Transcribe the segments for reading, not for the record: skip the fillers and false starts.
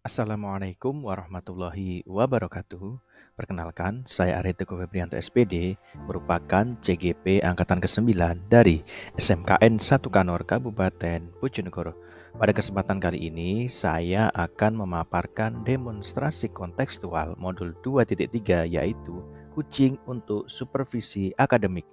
Assalamualaikum warahmatullahi wabarakatuh. Perkenalkan, saya Ari Teguh Febrianto SPD, merupakan CGP Angkatan ke-9 dari SMKN 1 Kanor Kabupaten Bojonegoro. Pada kesempatan kali ini, saya akan memaparkan demonstrasi kontekstual modul 2.3 yaitu kucing untuk supervisi akademik.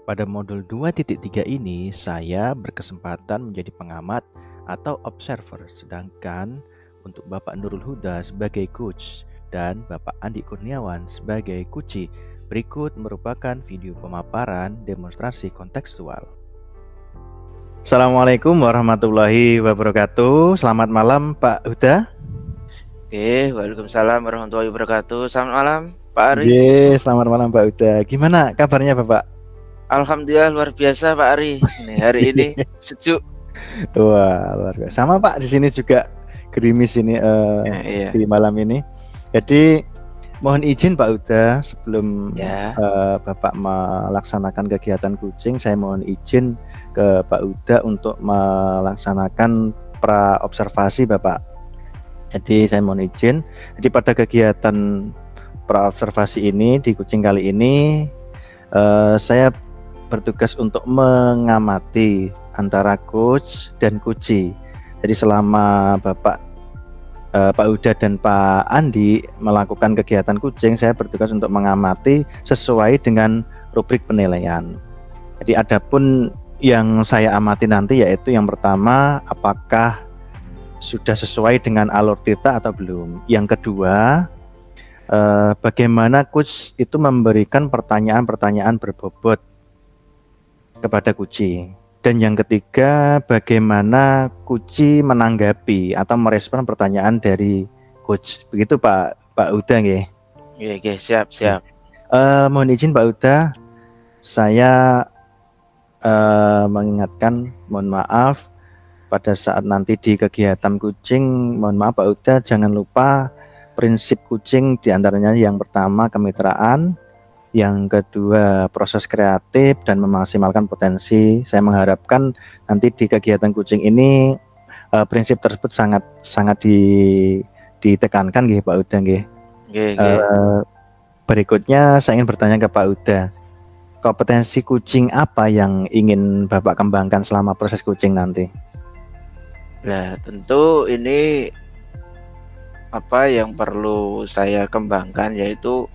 Pada modul 2.3 ini, saya berkesempatan menjadi pengamat atau observer, sedangkan untuk Bapak Nurul Huda sebagai coach dan Bapak Andi Kurniawan sebagai kuci. Berikut merupakan video pemaparan demonstrasi kontekstual. Assalamualaikum warahmatullahi wabarakatuh. Selamat malam Pak Huda. Oke, waalaikumsalam warahmatullahi wabarakatuh. Selamat malam Pak Ari. Selamat malam Pak Huda. Gimana kabarnya Bapak? Alhamdulillah luar biasa Pak Ari. Ini hari ini sejuk. Wah, luar biasa. Sama Pak, di sini juga gerimis ini Iya. di malam ini. Jadi mohon izin Pak Uda sebelum Bapak melaksanakan kegiatan kucing, saya mohon izin ke Pak Uda untuk melaksanakan pra observasi Bapak. Jadi saya mohon izin. Jadi pada kegiatan pra observasi ini di kucing kali ini saya bertugas untuk mengamati antara coach dan kuci. Jadi selama Bapak Pak Uda dan Pak Andi melakukan kegiatan kucing, saya bertugas untuk mengamati sesuai dengan rubrik penilaian. Jadi adapun yang saya amati nanti yaitu yang pertama, apakah sudah sesuai dengan alur tita atau belum. Yang kedua, bagaimana coach itu memberikan pertanyaan-pertanyaan berbobot kepada kuci. Dan yang ketiga, bagaimana kuci menanggapi atau merespon pertanyaan dari coach. Begitu Pak Uda nggih. Iya, siap. Mohon izin Pak Uda, saya mengingatkan, mohon maaf pada saat nanti di kegiatan kucing, mohon maaf Pak Uda, jangan lupa prinsip kucing diantaranya yang pertama kemitraan, yang kedua proses kreatif dan memaksimalkan potensi. Saya mengharapkan nanti di kegiatan kucing ini prinsip tersebut sangat ditekankan nggih Pak Uda nggih. Berikutnya saya ingin bertanya ke Pak Uda, kompetensi kucing apa yang ingin Bapak kembangkan selama proses kucing nanti? Nah, tentu ini apa yang perlu saya kembangkan yaitu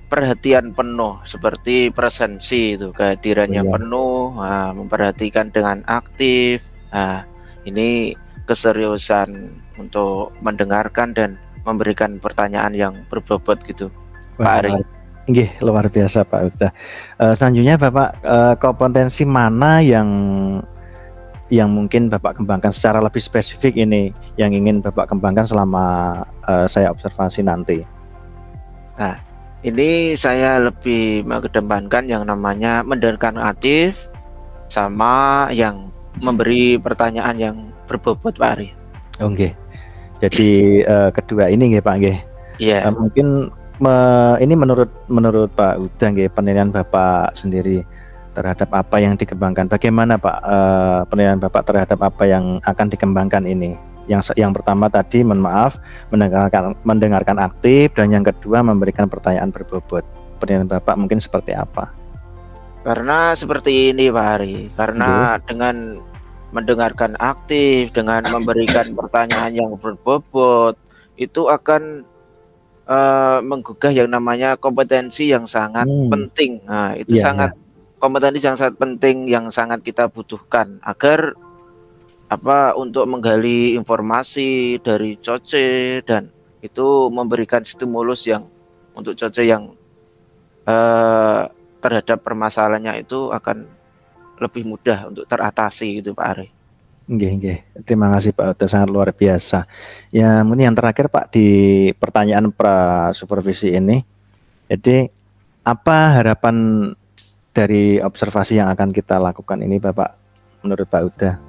perhatian penuh, seperti presensi itu, kehadirannya penuh, memperhatikan dengan aktif. Ini keseriusan untuk mendengarkan dan memberikan pertanyaan yang berbobot gitu. Pak Ari. Nggih, luar biasa Pak Uda. Selanjutnya Bapak, kompetensi mana yang mungkin Bapak kembangkan secara lebih spesifik ini yang ingin Bapak kembangkan selama saya observasi nanti? Nah, ini saya lebih mengedepankan yang namanya mendengarkan aktif sama yang memberi pertanyaan yang berbobot Pak Ari. Oke. Jadi kedua ini nggih Pak nggih. Iya. Mungkin ini menurut Pak Uda nggih, penilaian Bapak sendiri terhadap apa yang dikembangkan. Bagaimana Pak penilaian Bapak terhadap apa yang akan dikembangkan ini? Yang pertama tadi, mohon maaf, mendengarkan aktif, dan yang kedua memberikan pertanyaan berbobot. Penilaian Bapak mungkin seperti apa? Karena seperti ini Pak Ari, karena dengan mendengarkan aktif, dengan memberikan pertanyaan yang berbobot, itu akan menggugah yang namanya kompetensi yang sangat penting. Nah, itu kompetensi yang sangat penting, yang sangat kita butuhkan agar untuk menggali informasi dari coce, dan itu memberikan stimulus yang untuk coce yang terhadap permasalahannya itu akan lebih mudah untuk teratasi gitu Pak Ari. Nggih. Terima kasih Pak Uda, sangat luar biasa. Ya, mungkin yang terakhir Pak di pertanyaan pra supervisi ini. Jadi apa harapan dari observasi yang akan kita lakukan ini Bapak, menurut Pak Uda?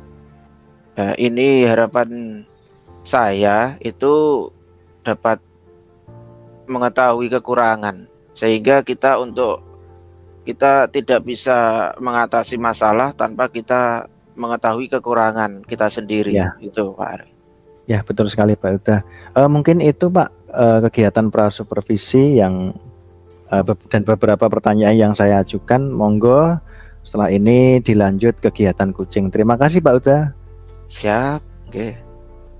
Ini harapan saya itu dapat mengetahui kekurangan, sehingga kita tidak bisa mengatasi masalah tanpa kita mengetahui kekurangan kita sendiri. Ya. Itu Pak Ari. Ya, betul sekali Pak Uda. Mungkin itu Pak kegiatan prasupervisi yang dan beberapa pertanyaan yang saya ajukan. Monggo setelah ini dilanjut kegiatan kucing. Terima kasih Pak Uda. Siap. Oke.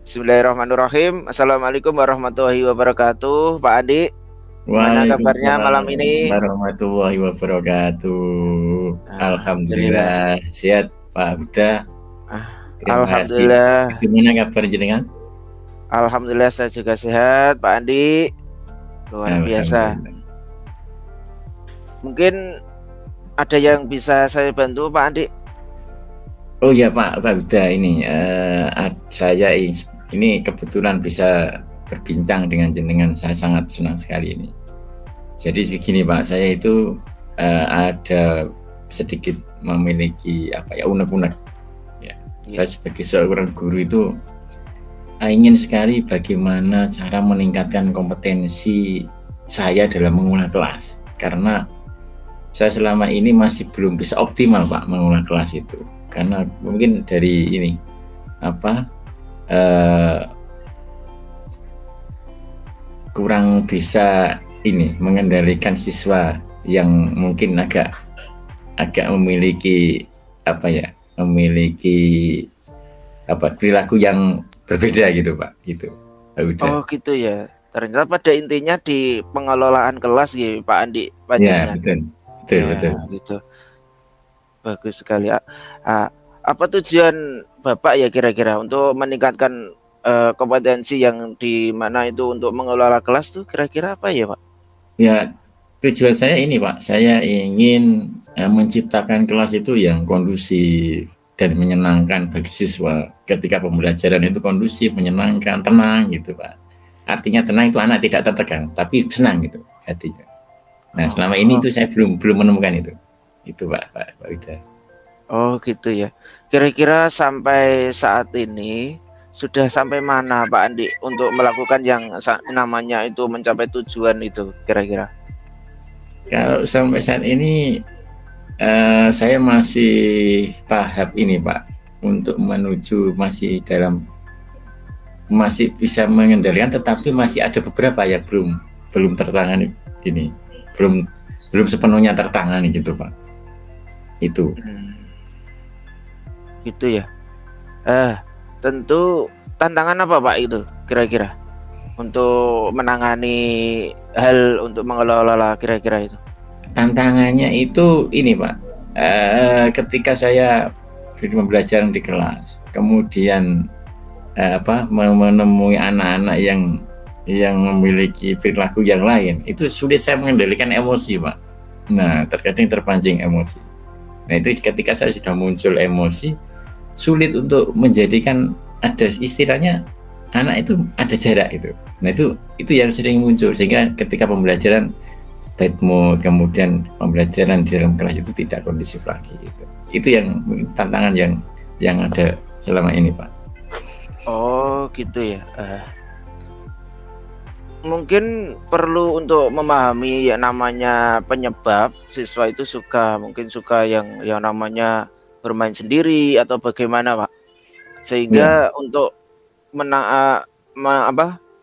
Bismillahirrahmanirrahim. Assalamualaikum warahmatullahi wabarakatuh. Pak Andi, gimana kabarnya malam ini? Warahmatullahi wabarakatuh. Alhamdulillah sehat Pak Uda. Alhamdulillah. Gimana kabar jenengan? Alhamdulillah saya juga sehat Pak Andi. Luar biasa. Mungkin ada yang bisa saya bantu Pak Andi? Oh ya Pak Uda, ini saya ini kebetulan bisa berbincang dengan jenengan. Saya sangat senang sekali ini. Jadi begini Pak, saya itu ada sedikit memiliki unek-unek. Ya. Saya sebagai seorang guru itu ingin sekali bagaimana cara meningkatkan kompetensi saya dalam mengolah kelas, karena saya selama ini masih belum bisa optimal Pak mengolah kelas itu, karena mungkin dari ini kurang bisa ini mengendalikan siswa yang mungkin agak memiliki perilaku yang berbeda gitu Pak, gitu. Oh gitu ya. Ternyata pada intinya di pengelolaan kelas gitu Pak Andi. Ya betul. Gitu. Bagus sekali. Apa tujuan Bapak ya kira-kira untuk meningkatkan kompetensi yang di mana itu untuk mengelola kelas tuh kira-kira apa ya Pak? Ya, tujuan saya ini Pak, saya ingin menciptakan kelas itu yang kondusif dan menyenangkan bagi siswa. Ketika pembelajaran itu kondusif, menyenangkan, tenang gitu Pak. Artinya tenang itu anak tidak tertekan, tapi senang gitu hatinya. Nah selama ini itu saya belum menemukan itu Pak Uda. Oh gitu ya. Kira-kira sampai saat ini sudah sampai mana Pak Andi untuk melakukan yang namanya itu mencapai tujuan itu kira-kira? Kalau sampai saat ini saya masih tahap ini Pak, untuk menuju masih bisa mengendalikan, tetapi masih ada beberapa yang belum tertangani ini, belum sepenuhnya tertangani gitu Pak. Itu. Gitu ya. Tentu tantangan apa Pak itu kira-kira untuk menangani hal untuk mengelola kira-kira itu? Tantangannya itu ini Pak, ketika saya pembelajaran di kelas, kemudian menemui anak-anak yang memiliki perilaku yang lain, itu sulit saya mengendalikan emosi Pak. Nah terkadang terpancing emosi. Nah itu ketika saya sudah muncul emosi, sulit untuk menjadikan ada istilahnya anak itu ada jarak itu. Nah itu yang sering muncul, sehingga ketika pembelajaran bad mood, kemudian pembelajaran di dalam kelas itu tidak kondusif lagi. Itu yang tantangan yang ada selama ini Pak. Oh gitu ya. Mungkin perlu untuk memahami yang namanya penyebab siswa itu mungkin suka yang namanya bermain sendiri atau bagaimana Pak, sehingga untuk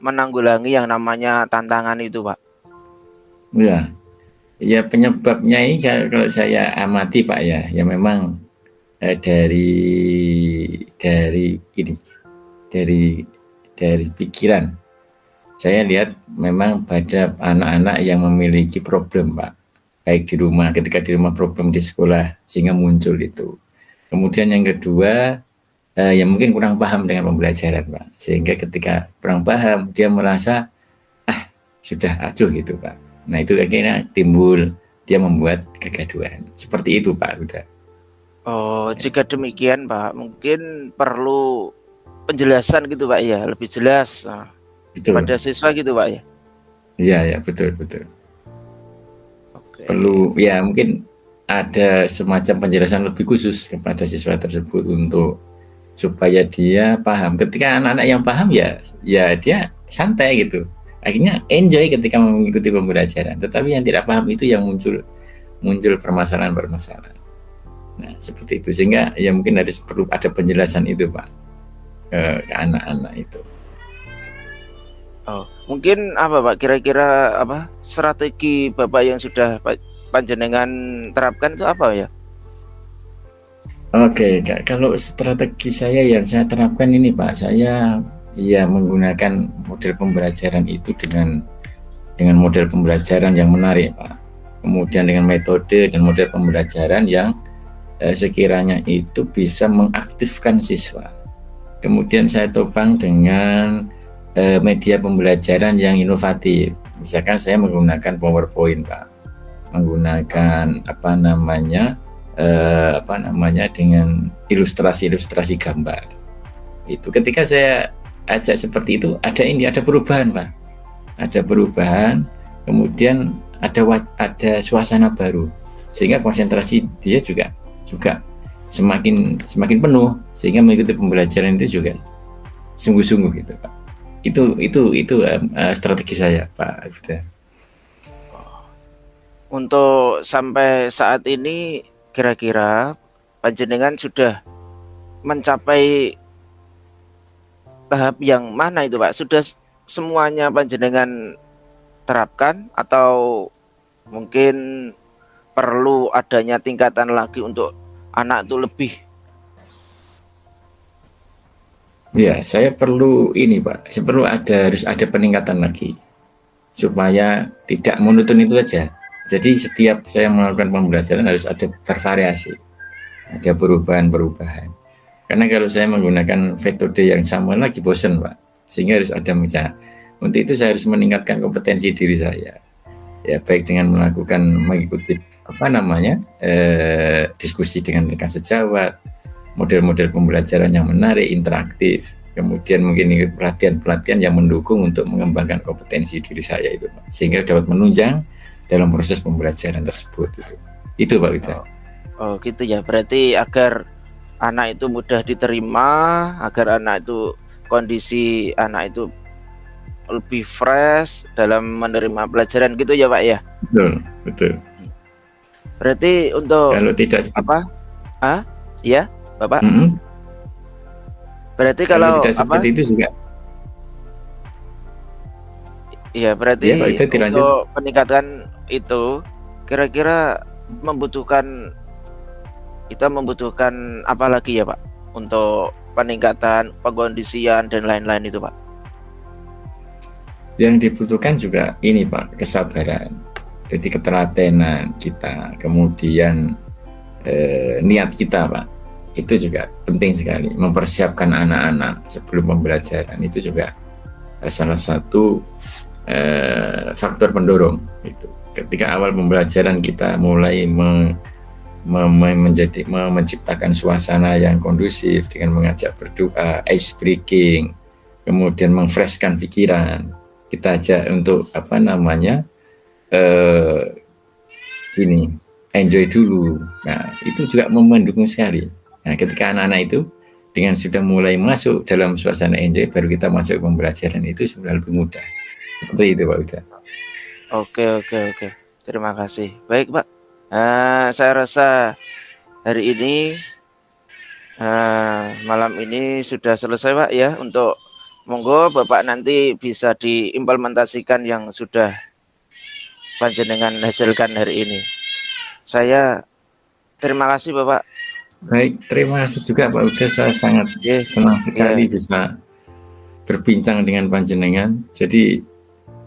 menanggulangi yang namanya tantangan itu Pak. Ya penyebabnya ini kalau saya amati Pak ya memang dari pikiran. Saya lihat memang pada anak-anak yang memiliki problem Pak, baik di rumah, ketika di rumah problem di sekolah, sehingga muncul itu. Kemudian yang kedua, ya mungkin kurang paham dengan pembelajaran Pak, sehingga ketika kurang paham dia merasa sudah acuh gitu Pak. Nah itu akhirnya timbul, dia membuat kegaduhan. Seperti itu Pak Uda. Oh jika demikian Pak, mungkin perlu penjelasan gitu Pak ya, lebih jelas pada siswa gitu Pak ya. Iya betul. Okay. Perlu ya mungkin ada semacam penjelasan lebih khusus kepada siswa tersebut supaya dia paham. Ketika anak-anak yang paham ya dia santai gitu, akhirnya enjoy ketika mengikuti pembelajaran. Tetapi yang tidak paham itu yang muncul permasalahan. Nah, seperti itu, sehingga ya mungkin harus perlu ada penjelasan itu Pak ke anak-anak itu. Oh, mungkin apa Pak kira-kira apa strategi Bapak yang sudah panjenengan terapkan itu apa ya? Oke, kalau strategi saya yang saya terapkan ini Pak, saya ya menggunakan model pembelajaran itu dengan model pembelajaran yang menarik Pak. Kemudian dengan metode dan model pembelajaran yang sekiranya itu bisa mengaktifkan siswa. Kemudian saya topang dengan media pembelajaran yang inovatif. Misalkan saya menggunakan PowerPoint Pak, menggunakan dengan ilustrasi gambar. Itu ketika saya ajak seperti itu, ada perubahan Pak, ada perubahan, kemudian ada suasana baru, sehingga konsentrasi dia juga semakin penuh, sehingga mengikuti pembelajaran itu juga sungguh-sungguh gitu Pak. Itu strategi saya Pak. Untuk sampai saat ini kira-kira panjenengan sudah mencapai tahap yang mana itu Pak? Sudah semuanya panjenengan terapkan atau mungkin perlu adanya tingkatan lagi untuk anak itu lebih? Ya, saya perlu ini Pak, harus ada peningkatan lagi supaya tidak monoton itu aja. Jadi setiap saya melakukan pembelajaran harus ada bervariasi, ada perubahan. Karena kalau saya menggunakan metode yang sama lagi bosan Pak, sehingga harus ada misalnya. Untuk itu saya harus meningkatkan kompetensi diri saya, ya baik dengan mengikuti diskusi dengan rekan sejawat, model-model pembelajaran yang menarik, interaktif, kemudian mungkin ikut pelatihan yang mendukung untuk mengembangkan kompetensi diri saya itu Pak, sehingga dapat menunjang dalam proses pembelajaran tersebut itu Pak Wida. Oh gitu ya, berarti agar anak itu mudah diterima, agar anak itu kondisi anak itu lebih fresh dalam menerima pelajaran gitu ya Pak ya. Betul. Berarti untuk kalau tidak ya Bapak. Berarti kalau tidak seperti itu juga. Iya, berarti ya, untuk peningkatan itu kira-kira kita membutuhkan apa lagi ya Pak untuk peningkatan pengkondisian dan lain-lain itu Pak? Yang dibutuhkan juga ini Pak, kesabaran, jadi ketelatenan kita, kemudian niat kita Pak, itu juga penting sekali. Mempersiapkan anak-anak sebelum pembelajaran itu juga salah satu faktor pendorong itu. Ketika awal pembelajaran kita mulai menciptakan suasana yang kondusif dengan mengajak berdoa, ice breaking, kemudian memfreshkan pikiran, kita ajak untuk enjoy dulu. Nah, itu juga mendukung sekali. Nah, ketika anak-anak itu dengan sudah mulai masuk dalam suasana enjoy, baru kita masuk ke pembelajaran, itu sudah lebih mudah. Seperti itu Pak Uda. Oke. Terima kasih. Baik Pak. Saya rasa hari ini malam ini sudah selesai Pak ya. Untuk monggo Bapak nanti bisa diimplementasikan yang sudah panjenengan hasilkan hari ini. Saya terima kasih Bapak. Baik, terima kasih juga Pak Uda. Saya sangat senang sekali bisa berbincang dengan panjenengan. Jadi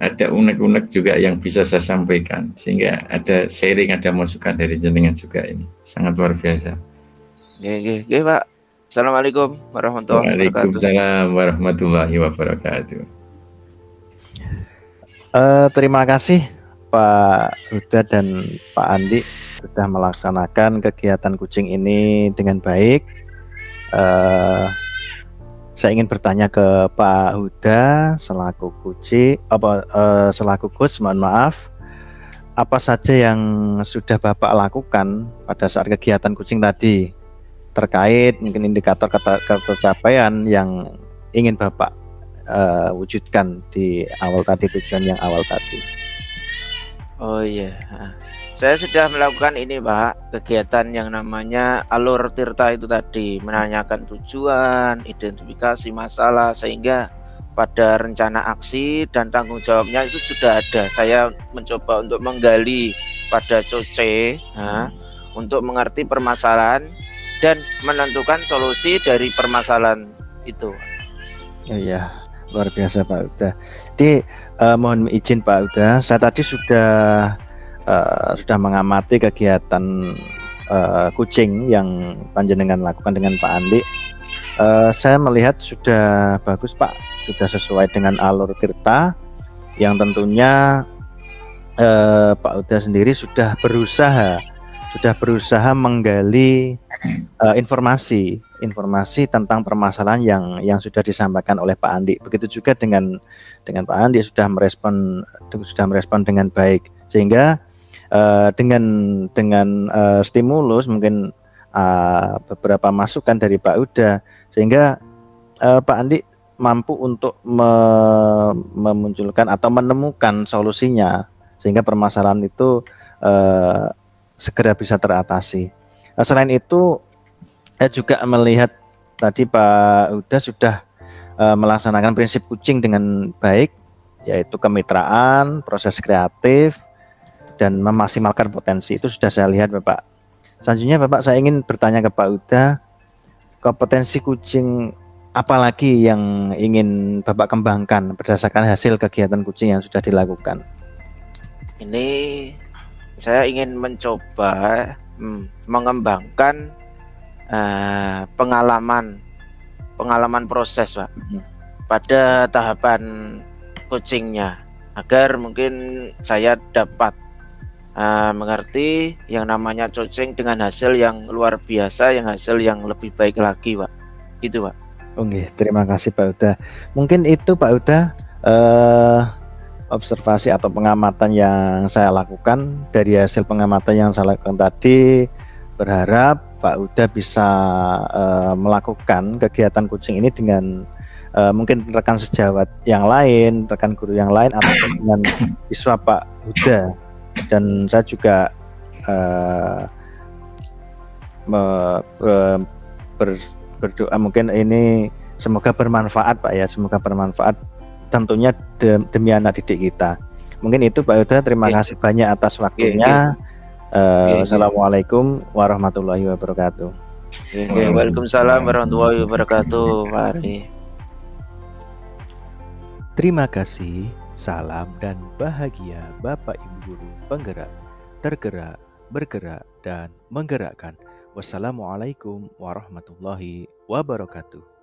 ada unek-unek juga yang bisa saya sampaikan, sehingga ada sharing, ada masukan dari jenengan juga. Ini sangat luar biasa. Oke Pak. Assalamualaikum warahmatullahi wabarakatuh. Waalaikumsalam warahmatullahi wabarakatuh. Terima kasih Pak Huda dan Pak Andi sudah melaksanakan kegiatan kucing ini dengan baik. Saya ingin bertanya ke Pak Huda selaku coach, mohon maaf, apa saja yang sudah Bapak lakukan pada saat kegiatan kucing tadi terkait mungkin indikator capaian yang ingin Bapak wujudkan di awal tadi, tujuan yang awal tadi. Oh iya, Saya sudah melakukan ini, Pak, kegiatan yang namanya alur tirta itu tadi, menanyakan tujuan, identifikasi masalah, sehingga pada rencana aksi dan tanggung jawabnya itu sudah ada. Saya mencoba untuk menggali pada Coce, untuk mengerti permasalahan dan menentukan solusi dari permasalahan itu. Iya, luar biasa Pak Uda. Jadi mohon izin Pak Uda, saya tadi sudah mengamati kegiatan kucing yang panjenengan lakukan dengan Pak Andi. Saya melihat sudah bagus Pak, sudah sesuai dengan alur tirta yang tentunya Pak Uda sendiri sudah berusaha menggali informasi tentang permasalahan yang sudah disampaikan oleh Pak Andi. Begitu juga dengan Pak Andi sudah merespon dengan baik, sehingga dengan stimulus mungkin beberapa masukan dari Pak Uda, sehingga Pak Andi mampu untuk memunculkan atau menemukan solusinya, sehingga permasalahan itu segera bisa teratasi. Selain itu, saya juga melihat tadi Pak Uda sudah melaksanakan prinsip kucing dengan baik, yaitu kemitraan, proses kreatif, dan memaksimalkan potensi. Itu sudah saya lihat Bapak. Selanjutnya Bapak, saya ingin bertanya ke Pak Uda, kompetensi kucing apalagi yang ingin Bapak kembangkan berdasarkan hasil kegiatan kucing yang sudah dilakukan? Ini saya ingin mencoba mengembangkan pengalaman proses Pak, pada tahapan kucingnya, agar mungkin saya dapat mengerti yang namanya kucing dengan hasil yang luar biasa, hasil yang lebih baik lagi Pak, gitu Pak. Oke, terima kasih Pak Uda. Mungkin itu Pak Uda observasi atau pengamatan yang saya lakukan. Dari hasil pengamatan yang saya lakukan tadi, berharap Pak Uda bisa melakukan kegiatan kucing ini dengan mungkin rekan sejawat yang lain, rekan guru yang lain, atau dengan siswa Pak Uda. Dan saya juga berdoa mungkin ini semoga bermanfaat Pak ya, semoga bermanfaat tentunya demi anak didik kita. Mungkin itu Pak Uda, terima kasih banyak atas waktunya. Assalamualaikum warahmatullahi wabarakatuh. Waalaikumsalam warahmatullahi wabarakatuh. Mari. Terima kasih. Salam dan bahagia Bapak Ibu Guru penggerak, tergerak, bergerak, dan menggerakkan. Wassalamualaikum warahmatullahi wabarakatuh.